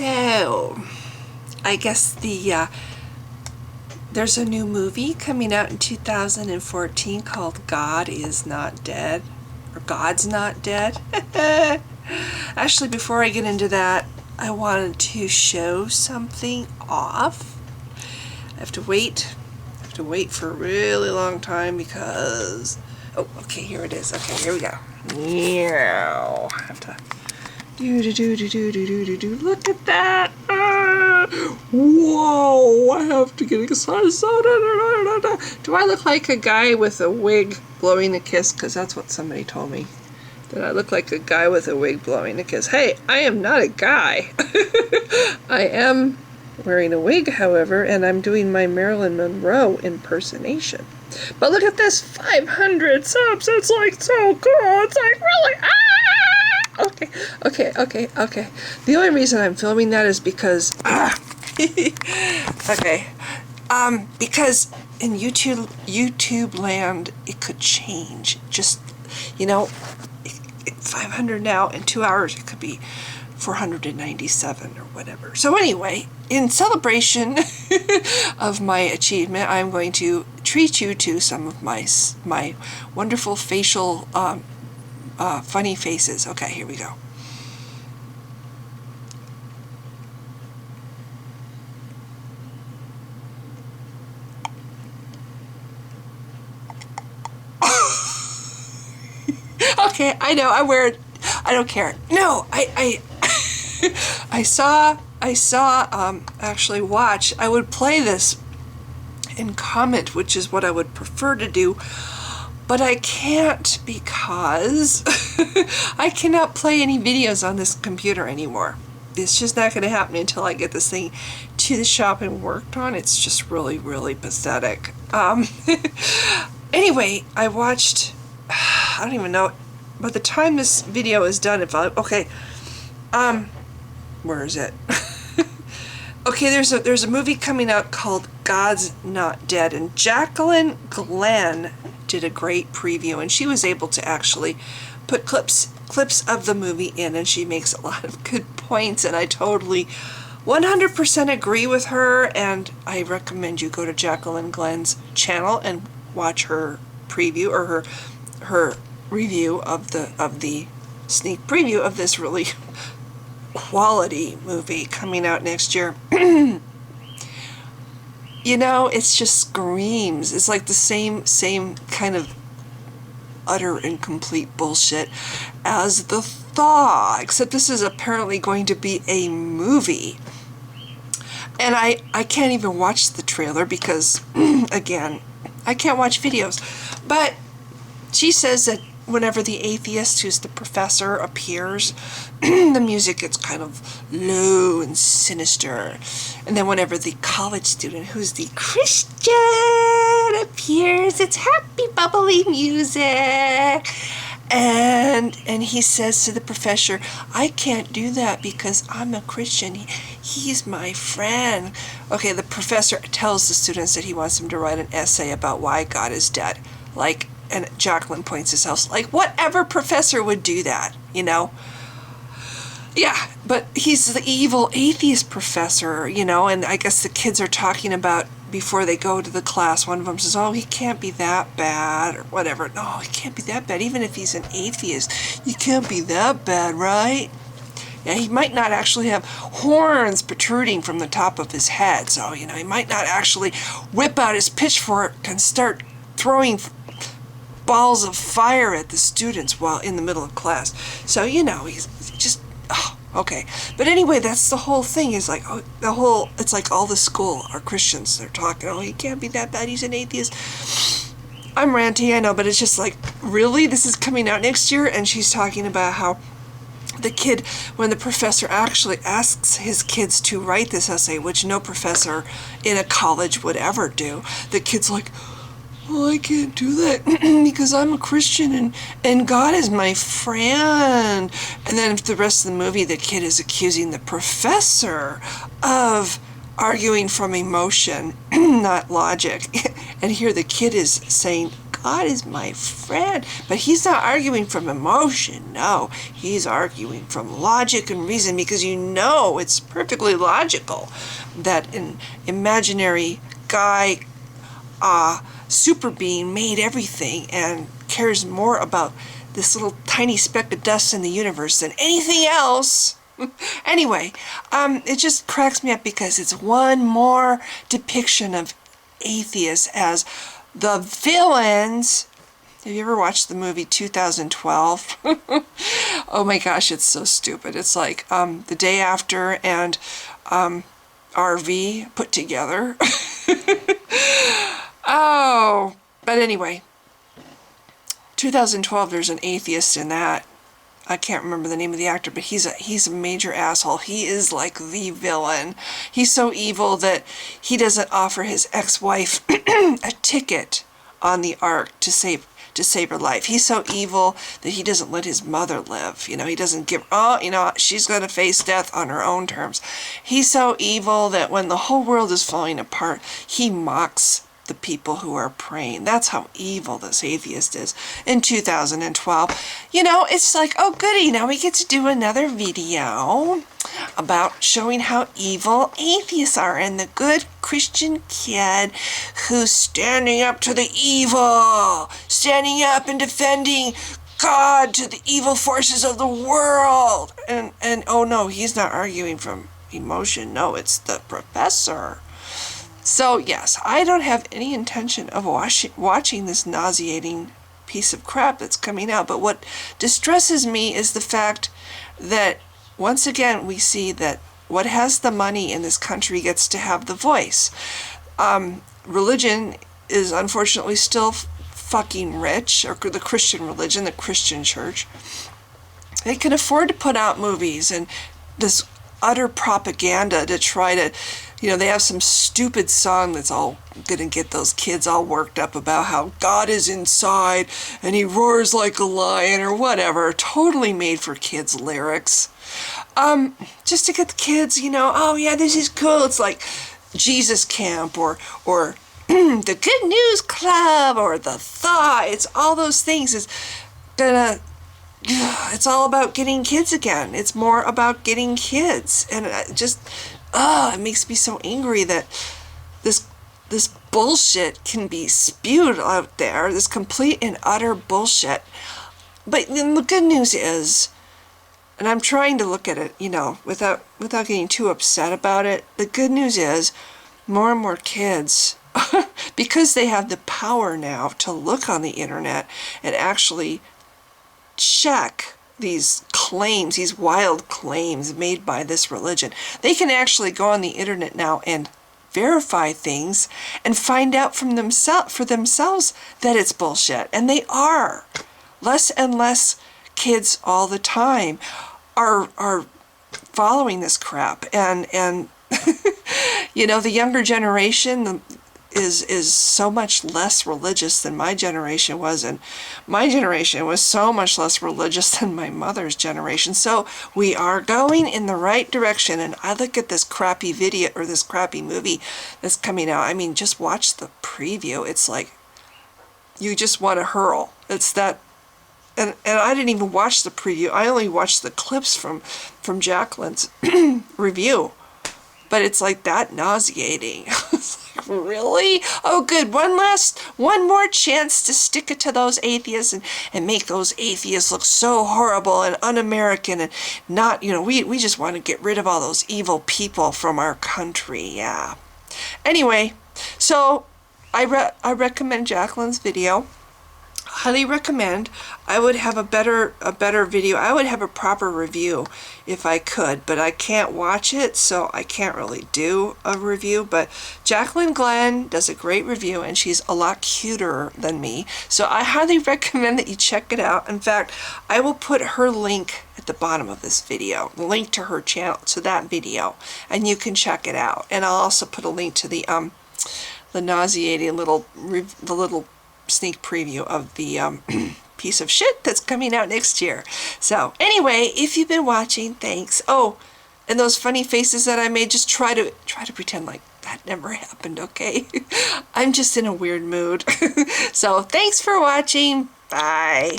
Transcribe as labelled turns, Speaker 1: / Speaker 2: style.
Speaker 1: So, I guess there's a new movie coming out in 2014 called God Is Not Dead, or God's Not Dead. Actually, before I get into that, I wanted to show something off. I have to wait for a really long time because, oh, okay, here it is. Okay, here we go. Yeah, I have to look at that. Whoa, I have to get excited. Do I look like a guy with a wig blowing a kiss? Because that's what somebody told me, that I look like a guy with a wig blowing a kiss. Hey, I am not a guy. I am wearing a wig, however, and I'm doing my Marilyn Monroe impersonation. But look at this, 500 subs. It's like so cool. It's like really, Okay. The only reason I'm filming that is because, because in YouTube land, it could change. Just, 500 now, in 2 hours, it could be 497 or whatever. So anyway, in celebration of my achievement, I'm going to treat you to some of my wonderful facial funny faces. Okay, here we go. Okay, I know, I wear it. I don't care. No, I saw, actually watch, I would play this and comment, which is what I would prefer to do, but I can't because I cannot play any videos on this computer anymore. It's just not going to happen until I get this thing to the shop and worked on. It's just really, really pathetic. Anyway, I watched, I don't even know, by the time this video is done, where is it? Okay, there's a movie coming out called God's Not Dead, and Jacqueline Glenn did a great preview, and she was able to actually put clips of the movie in, and she makes a lot of good points, and I totally 100% agree with her, and I recommend you go to Jacqueline Glenn's channel and watch her preview, or her review of the sneak preview of this really quality movie coming out next year. It's just screams. It's like the same kind of utter and complete bullshit as The Thaw, except this is apparently going to be a movie. And I can't even watch the trailer because, again, I can't watch videos. But she says that whenever the atheist, who's the professor, appears, the music gets kind of low and sinister. And then whenever the college student, who's the Christian, appears, it's happy, bubbly music. And he says to the professor, I can't do that because I'm a Christian. He's my friend. Okay, the professor tells the students that he wants them to write an essay about why God is dead. And Jacqueline points this out, like, whatever professor would do that, Yeah, but he's the evil atheist professor, and I guess the kids are talking about, before they go to the class, one of them says, oh, he can't be that bad, or whatever. No, he can't be that bad. Even if he's an atheist, he can't be that bad, right? Yeah, he might not actually have horns protruding from the top of his head, so, he might not actually whip out his pitchfork and start throwing balls of fire at the students while in the middle of class. So, he's just, okay. But anyway, that's the whole thing, is like, it's like all the school are Christians. They're talking, he can't be that bad, he's an atheist. I'm ranty, I know, but it's just like, really? This is coming out next year? And she's talking about how the kid, when the professor actually asks his kids to write this essay, which no professor in a college would ever do, the kid's like, well, I can't do that because I'm a Christian and God is my friend. And then the rest of the movie, the kid is accusing the professor of arguing from emotion, not logic. And here the kid is saying, God is my friend. But he's not arguing from emotion. No, he's arguing from logic and reason, because it's perfectly logical that an imaginary guy, super being, made everything and cares more about this little tiny speck of dust in the universe than anything else. Anyway, it just cracks me up because it's one more depiction of atheists as the villains. Have you ever watched the movie 2012? Oh my gosh, it's so stupid. It's like The Day After and RV put together. Oh, but anyway, 2012, there's an atheist in that. I can't remember the name of the actor, but he's a major asshole. He is like the villain. He's so evil that he doesn't offer his ex-wife a ticket on the ark to save her life. He's so evil that he doesn't let his mother live. He doesn't give, she's going to face death on her own terms. He's so evil that when the whole world is falling apart, he mocks the people who are praying. That's how evil this atheist is. In 2012, it's like, oh goody, now we get to do another video about showing how evil atheists are, and the good Christian kid who's standing up to the evil, standing up and defending God to the evil forces of the world. And oh no, he's not arguing from emotion. No, it's the professor. So yes, I don't have any intention of watching this nauseating piece of crap that's coming out. But what distresses me is the fact that once again we see that what has the money in this country gets to have the voice. Religion is unfortunately still fucking rich, or the Christian religion, the Christian church. They can afford to put out movies and this utter propaganda to try to, they have some stupid song that's all gonna get those kids all worked up about how God is inside and he roars like a lion or whatever. Totally made for kids lyrics. Just to get the kids, oh yeah, this is cool. It's like Jesus Camp or the Good News Club or the Thaw. It's all those things. It's all about getting kids again. It's more about getting kids. And it makes me so angry that this bullshit can be spewed out there, this complete and utter bullshit. But then the good news is, and I'm trying to look at it, without getting too upset about it, the good news is more and more kids, because they have the power now to look on the internet and actually check these claims, these wild claims made by this religion. They can actually go on the internet now and verify things and find out for themselves that it's bullshit. And they are. Less and less kids all the time are following this crap. And the younger generation is so much less religious than my generation was, and my generation was so much less religious than my mother's generation. So we are going in the right direction. And I look at this crappy video or this crappy movie that's coming out. I mean, just watch the preview. It's like you just want to hurl. It's that. And I didn't even watch the preview. I only watched the clips from Jacqueline's review. But it's like that nauseating. It's like, really? Oh, good. One more chance to stick it to those atheists and make those atheists look so horrible and un-American and not, we just want to get rid of all those evil people from our country. Yeah. Anyway, so I recommend Jacqueline's video. Highly recommend. I would have a better video. I would have a proper review if I could, but I can't watch it, so I can't really do a review. But Jacqueline Glenn does a great review, and she's a lot cuter than me, so I highly recommend that you check it out. In fact, I will put her link at the bottom of this video, the link to her channel, to that video, and you can check it out. And I'll also put a link to the nauseating little sneak preview of the piece of shit that's coming out next year. So anyway, if you've been watching, thanks. Oh, And those funny faces that I made, just try to pretend like that never happened, okay? I'm just in a weird mood. So thanks for watching. Bye.